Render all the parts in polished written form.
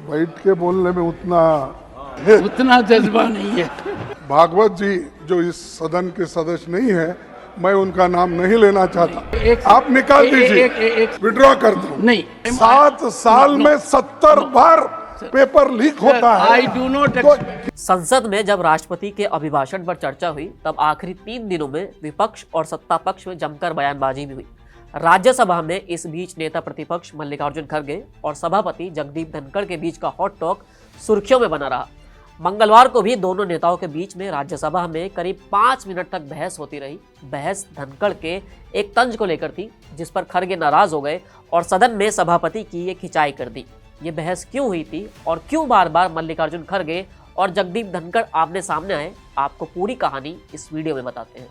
बैठ के बोलने में उतना जज्बा नहीं है। भागवत जी जो इस सदन के सदस्य नहीं है, मैं उनका नाम नहीं लेना चाहता। आप निकाल दीजिए, विड्रॉ करता हूं। नहीं, 7 साल में 70 बार पेपर लीक होता है। I do not. संसद में जब राष्ट्रपति के अभिभाषण पर चर्चा हुई तब आखिरी 3 दिनों में विपक्ष और सत्ता पक्ष में जमकर बयानबाजी भी हुई। राज्यसभा में इस बीच नेता प्रतिपक्ष मल्लिकार्जुन खड़गे और सभापति जगदीप धनखड़ के बीच का हॉट टॉक सुर्खियों में बना रहा। मंगलवार को भी दोनों नेताओं के बीच में राज्यसभा में करीब 5 मिनट तक बहस होती रही। बहस धनखड़ के एक तंज को लेकर थी, जिस पर खड़गे नाराज हो गए और सदन में सभापति की ये खिंचाई कर दी। ये बहस क्यों हुई थी और क्यों बार बार मल्लिकार्जुन खड़गे और जगदीप धनखड़ आमने सामने आए, आपको पूरी कहानी इस वीडियो में बताते हैं।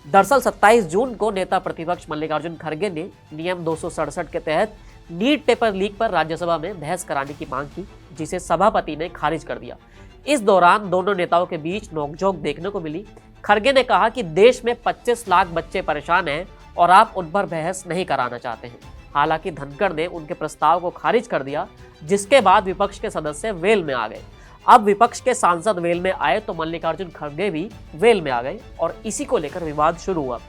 दरअसल 27 जून को नेता प्रतिपक्ष मल्लिकार्जुन खड़गे ने नियम 267 के तहत नीट पेपर लीक पर राज्यसभा में बहस कराने की मांग की, जिसे सभापति ने खारिज कर दिया। इस दौरान दोनों नेताओं के बीच नोकझोंक देखने को मिली। खड़गे ने कहा कि देश में 25 लाख बच्चे परेशान हैं और आप उन पर बहस नहीं कराना चाहते हैं। हालांकि धनखड़ ने उनके प्रस्ताव को खारिज कर दिया, जिसके बाद विपक्ष के सदस्य वेल में आ गए। अब विपक्ष के सांसद वेल में आए तो मल्लिकार्जुन खड़गे भी वेल में आ गए और इसी को लेकर विवाद शुरू हुआ,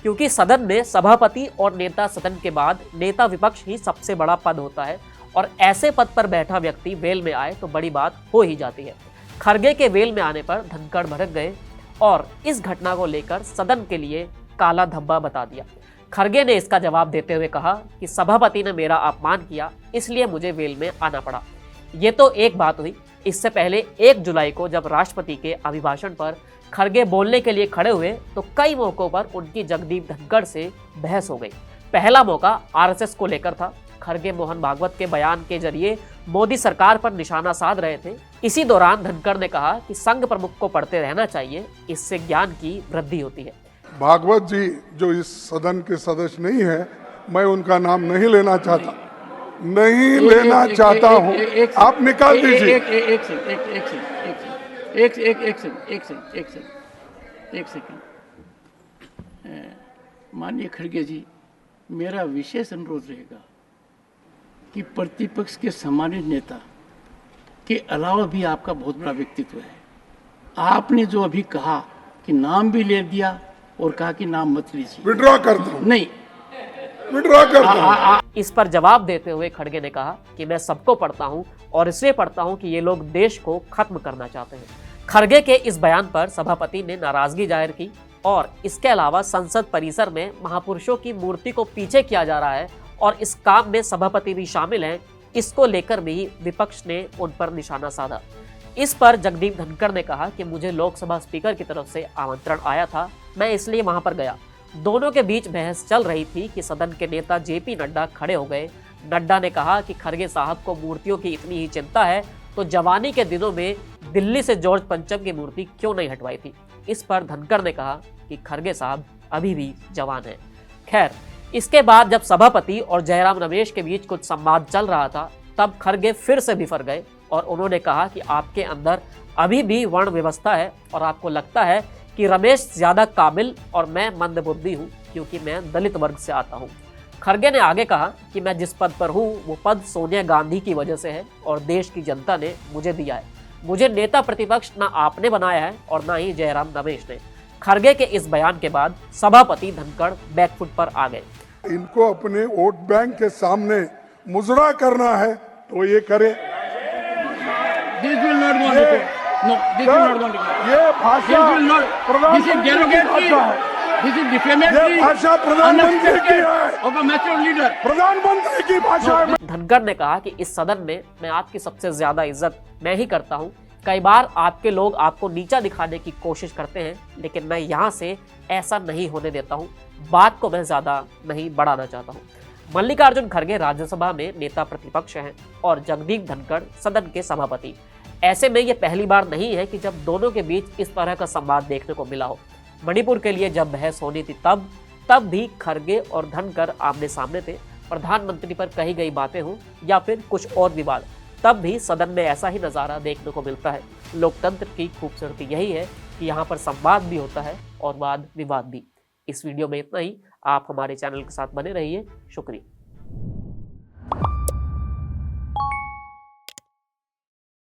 क्योंकि सदन में सभापति और नेता सदन के बाद नेता विपक्ष ही सबसे बड़ा पद होता है और ऐसे पद पर बैठा व्यक्ति वेल में आए तो बड़ी बात हो ही जाती है। खड़गे के वेल में आने पर धनखड़ भड़क गए और इस घटना को लेकर सदन के लिए काला धब्बा बता दिया। खड़गे ने इसका जवाब देते हुए कहा कि सभापति ने मेरा अपमान किया, इसलिए मुझे वेल में आना पड़ा। ये तो एक बात हुई। इससे पहले 1 जुलाई को जब राष्ट्रपति के अभिभाषण पर खड़गे बोलने के लिए खड़े हुए तो कई मौकों पर उनकी जगदीप धनखड़ से बहस हो गई। पहला मौका आरएसएस को लेकर था। खड़गे मोहन भागवत के बयान के जरिए मोदी सरकार पर निशाना साध रहे थे। इसी दौरान धनखड़ ने कहा कि संघ प्रमुख को पढ़ते रहना चाहिए, इससे ज्ञान की वृद्धि होती है। भागवत जी जो इस सदन के सदस्य नहीं है, मैं उनका नाम नहीं लेना चाहता। आप निकाल दीजिए। एक सेकंड। माननीय खड़गे जी, मेरा विशेष अनुरोध रहेगा कि प्रतिपक्ष के सम्मानित नेता के अलावा भी आपका बहुत बड़ा व्यक्तित्व है। आपने जो अभी कहा कि नाम भी ले दिया और कहा कि नाम मत लीजिए। विड्रॉ करता हूं। नहीं, विड्रॉ करता हूं। इस पर जवाब देते हुए खड़गे ने कहा कि मैं सबको पढ़ता हूं और इसलिए पढ़ता हूं कि ये लोग देश को खत्म करना चाहते हैं। खड़गे के इस बयान पर सभापति ने नाराजगी जाहिर की और इसके अलावा संसद परिसर में महापुरुषों की मूर्ति को पीछे किया जा रहा है और इस काम में सभापति भी शामिल हैं, इसको लेकर भी विपक्ष ने उन पर निशाना साधा। इस पर जगदीप धनखड़ ने कहा कि मुझे लोकसभा स्पीकर की तरफ से आमंत्रण आया था, मैं इसलिए वहां पर गया। दोनों के बीच बहस चल रही थी कि सदन के नेता जेपी नड्डा खड़े हो गए। नड्डा ने कहा कि खड़गे साहब को मूर्तियों की इतनी ही चिंता है तो जवानी के दिनों में दिल्ली से जॉर्ज पंचम की मूर्ति क्यों नहीं हटवाई थी। इस पर धनखड़ ने कहा कि खड़गे साहब अभी भी जवान हैं। खैर, इसके बाद जब सभापति और जयराम रमेश के बीच कुछ संवाद चल रहा था तब खड़गे फिर से बिफर गए और उन्होंने कहा कि आपके अंदर अभी भी वर्ण व्यवस्था है और आपको लगता है कि रमेश ज्यादा काबिल और मैं मंदबुद्धि हूं क्योंकि मैं दलित वर्ग से आता हूं। खड़गे ने आगे कहा कि मैं जिस पद पर हूं वो पद सोनिया गांधी की वजह से है और देश की जनता ने मुझे दिया है। मुझे नेता प्रतिपक्ष ना आपने बनाया है और ना ही जयराम रमेश ने। खड़गे के इस बयान के बाद सभापति धनखड़ बैकफुट पर आ गए। इनको अपने वोट बैंक के सामने मुजरा करना है तो ये करे। ये भाषा प्रधानमंत्री की है। प्रधानमंत्री की भाषा है। धनखड़ ने कहा कि इस सदन में मैं आपकी सबसे ज्यादा इज्जत मैं ही करता हूं। कई बार आपके लोग आपको नीचा दिखाने की कोशिश करते हैं, लेकिन मैं यहां से ऐसा नहीं होने देता हूं। बात को मैं ज्यादा नहीं बढ़ाना चाहता हूं। मल्लिकार्जुन खड़गे राज्यसभा में नेता प्रतिपक्ष हैं और जगदीप धनखड़ सदन के सभापति। ऐसे में यह पहली बार नहीं है कि जब दोनों के बीच इस तरह का संवाद देखने को मिला हो। मणिपुर के लिए जब बहस होनी थी तब भी खड़गे और धनखड़ आमने सामने थे। प्रधानमंत्री पर कही गई बातें हों या फिर कुछ और विवाद, तब भी सदन में ऐसा ही नज़ारा देखने को मिलता है। लोकतंत्र की खूबसूरती यही है कि यहाँ पर संवाद भी होता है और वाद विवाद भी। इस वीडियो में इतना ही। आप हमारे चैनल के साथ बने रहिए। शुक्रिया।